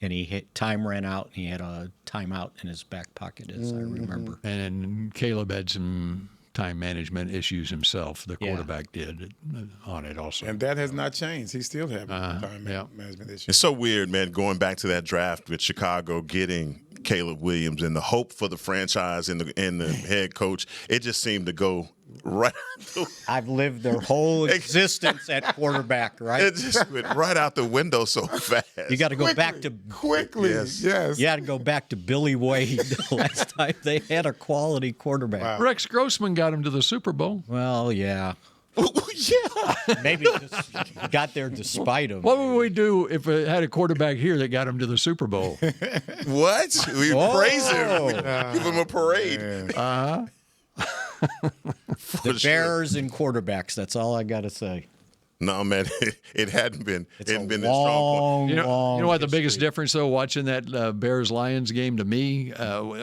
Speaker 4: And time ran out, and he had a timeout in his back pocket, as I remember.
Speaker 6: And Caleb had some time management issues himself. The quarterback did on it also.
Speaker 2: And that has not changed. He's still having time management issues.
Speaker 3: It's so weird, man, going back to that draft with Chicago getting Caleb Williams and the hope for the franchise and the head coach. It just seemed to go right out
Speaker 4: I've lived their whole existence at quarterback, right?
Speaker 3: It just went right out the window so fast.
Speaker 4: You got to go back to
Speaker 2: quickly. Yes.
Speaker 4: You got to go back to Billy Wade. The last time they had a quality quarterback.
Speaker 6: Wow. Rex Grossman got him to the Super Bowl.
Speaker 4: Well, yeah. Maybe just got there despite him.
Speaker 6: What would we do if it had a quarterback here that got him to the Super Bowl?
Speaker 3: What? We praise him. Give him a parade.
Speaker 4: The Bears and quarterbacks. That's all I got to say.
Speaker 3: No, man, it hadn't been.
Speaker 4: It's
Speaker 3: hadn't been
Speaker 4: long,
Speaker 3: this strong.
Speaker 6: You know what the biggest difference, though, watching that Bears-Lions game to me,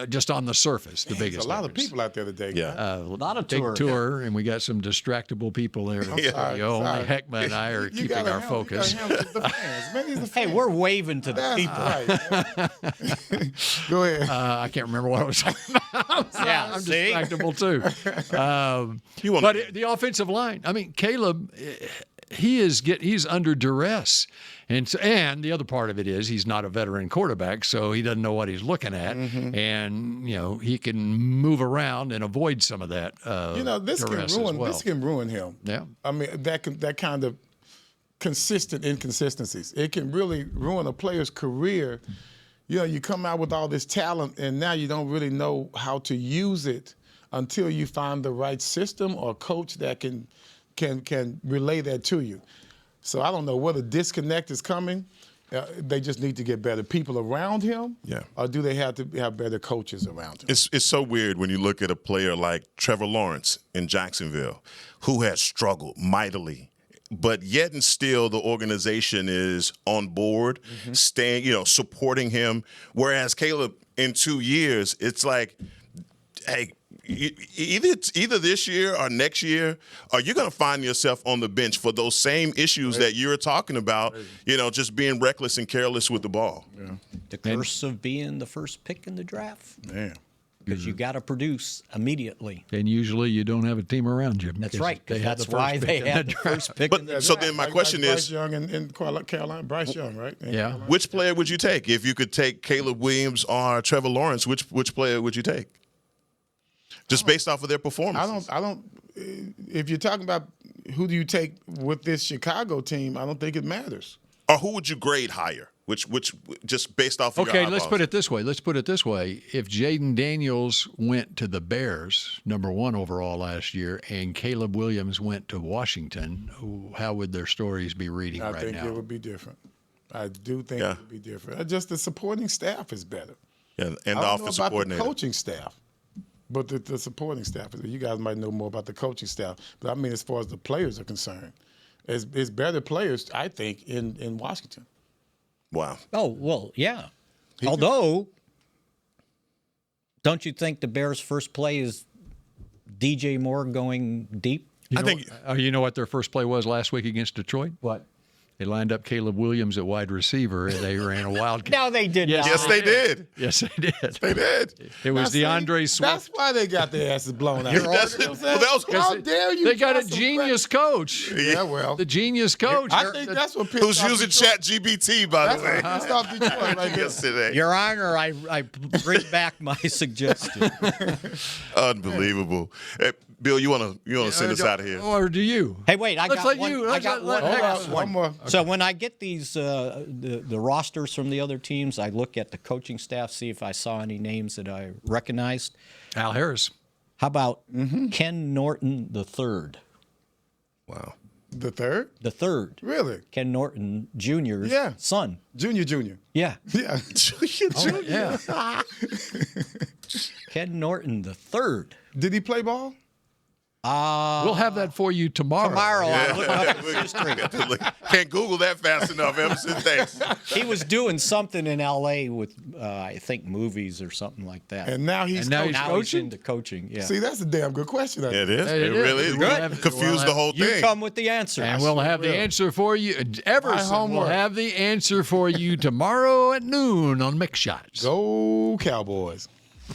Speaker 6: just on the surface, the biggest
Speaker 2: There's a lot
Speaker 6: difference.
Speaker 2: of people out there today.
Speaker 3: Yeah.
Speaker 4: A lot of
Speaker 6: big tour, and we got some distractible people there.
Speaker 2: Sorry.
Speaker 6: Heckma and I are keeping our focus.
Speaker 4: Hey, we're waving to the people.
Speaker 2: Right. Go ahead.
Speaker 6: I can't remember what I was talking about.
Speaker 4: Yeah,
Speaker 6: I'm
Speaker 4: see?
Speaker 6: distractible, too. But the offensive line, I mean, Caleb, he's under duress. And the other part of it is he's not a veteran quarterback, so he doesn't know what he's looking at.
Speaker 2: Mm-hmm.
Speaker 6: And, he can move around and avoid some of that
Speaker 2: this
Speaker 6: duress
Speaker 2: can ruin
Speaker 6: as well.
Speaker 2: this can ruin him.
Speaker 6: Yeah.
Speaker 2: I mean, that kind of consistent inconsistencies. It can really ruin a player's career. You come out with all this talent, and now you don't really know how to use it until you find the right system or coach that can relay that to you. So I don't know whether disconnect is coming. They just need to get better people around him.
Speaker 3: Yeah.
Speaker 2: Or do they have to have better coaches around him?
Speaker 3: It's so weird when you look at a player like Trevor Lawrence in Jacksonville, who has struggled mightily, but yet and still the organization is on board, staying, supporting him. Whereas Caleb, in 2 years, it's like, hey, either this year or next year, are you going to find yourself on the bench for those same issues that you're talking about, just being reckless and careless with the ball?
Speaker 2: Yeah.
Speaker 4: The curse of being the first pick in the draft.
Speaker 2: Man.
Speaker 4: Because you got to produce immediately.
Speaker 6: And usually you don't have a team around you.
Speaker 4: That's right.
Speaker 6: They had
Speaker 4: That's why they had the first pick in the draft.
Speaker 3: So then my question
Speaker 2: Bryce
Speaker 3: is,
Speaker 2: Young in Carolina, Bryce Young, right? In
Speaker 6: Yeah.
Speaker 2: Carolina.
Speaker 3: which player would you take? If you could take Caleb Williams or Trevor Lawrence, which player would you take? Just based off of their performance.
Speaker 2: I don't. If you're talking about who do you take with this Chicago team, I don't think it matters.
Speaker 3: Or who would you grade higher? Which just based off of your
Speaker 6: Okay,
Speaker 3: eyeballs?
Speaker 6: let's put it this way. If Jaden Daniels went to the Bears, #1 overall last year, and Caleb Williams went to Washington, how would their stories be reading right now?
Speaker 2: I think it would be different. I do think it would be different. Just the supporting staff is better.
Speaker 3: Yeah, and
Speaker 2: I
Speaker 3: the
Speaker 2: don't know
Speaker 3: offensive
Speaker 2: about
Speaker 3: coordinator.
Speaker 2: the coaching staff. But the supporting staff, you guys might know more about the coaching staff. But I mean, as far as the players are concerned, it's better players, I think, in Washington.
Speaker 3: Wow.
Speaker 4: Oh, well, yeah. Although, don't you think the Bears' first play is DJ Moore going deep?
Speaker 6: You know what their first play was last week against Detroit?
Speaker 4: What?
Speaker 6: They lined up Caleb Williams at wide receiver, and they ran a wildcat.
Speaker 4: No, they did not.
Speaker 3: Yes, they did.
Speaker 6: Yes, they did.
Speaker 3: They did.
Speaker 6: It was DeAndre Swift.
Speaker 2: That's why they got their asses blown out.
Speaker 3: How
Speaker 2: dare you?
Speaker 6: They got a genius coach.
Speaker 2: Yeah, well.
Speaker 6: The genius coach.
Speaker 2: I think that's what pissed
Speaker 3: Who's
Speaker 2: off
Speaker 3: using
Speaker 2: Detroit.
Speaker 3: ChatGPT, by the way.
Speaker 2: That's what pissed off Detroit right there.
Speaker 3: Yesterday.
Speaker 4: Your Honor, I bring back my suggestion.
Speaker 3: Unbelievable. Hey, Bill, you want to send us out of here?
Speaker 6: Or do you?
Speaker 4: Hey, wait, I got one.
Speaker 2: One more.
Speaker 4: So when I get these the rosters from the other teams, I look at the coaching staff, see if I saw any names that I recognized.
Speaker 6: Al Harris.
Speaker 4: How about Ken Norton III?
Speaker 3: Wow.
Speaker 2: The third?
Speaker 4: The third.
Speaker 2: Really?
Speaker 4: Ken Norton Jr.'s son.
Speaker 2: Junior.
Speaker 4: Yeah.
Speaker 2: Yeah.
Speaker 6: Yeah.
Speaker 4: Ken Norton III.
Speaker 2: Did he play ball?
Speaker 6: We'll have that for you tomorrow.
Speaker 4: I'll look up his history.
Speaker 3: Can't Google that fast enough, Emerson. Thanks.
Speaker 4: He was doing something in L.A. with, I think, movies or something like that.
Speaker 2: And now he's
Speaker 6: now
Speaker 2: coaching.
Speaker 6: he's
Speaker 4: Now he's into coaching, yeah.
Speaker 2: See, that's a damn good question. I
Speaker 3: It
Speaker 2: think.
Speaker 3: is.
Speaker 6: It
Speaker 3: It
Speaker 6: is.
Speaker 3: really is.
Speaker 6: Good.
Speaker 3: Confused the whole
Speaker 4: You
Speaker 3: thing.
Speaker 4: come with the answer.
Speaker 6: And we'll have the answer for you. Everson will
Speaker 2: homework.
Speaker 6: have the answer for you tomorrow at noon on Mick Shots.
Speaker 2: Go Cowboys.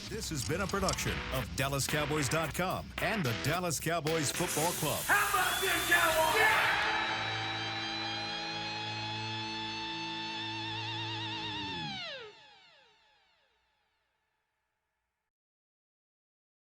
Speaker 1: This has been a production of DallasCowboys.com and the Dallas Cowboys Football Club.
Speaker 11: How about this, Cowboys?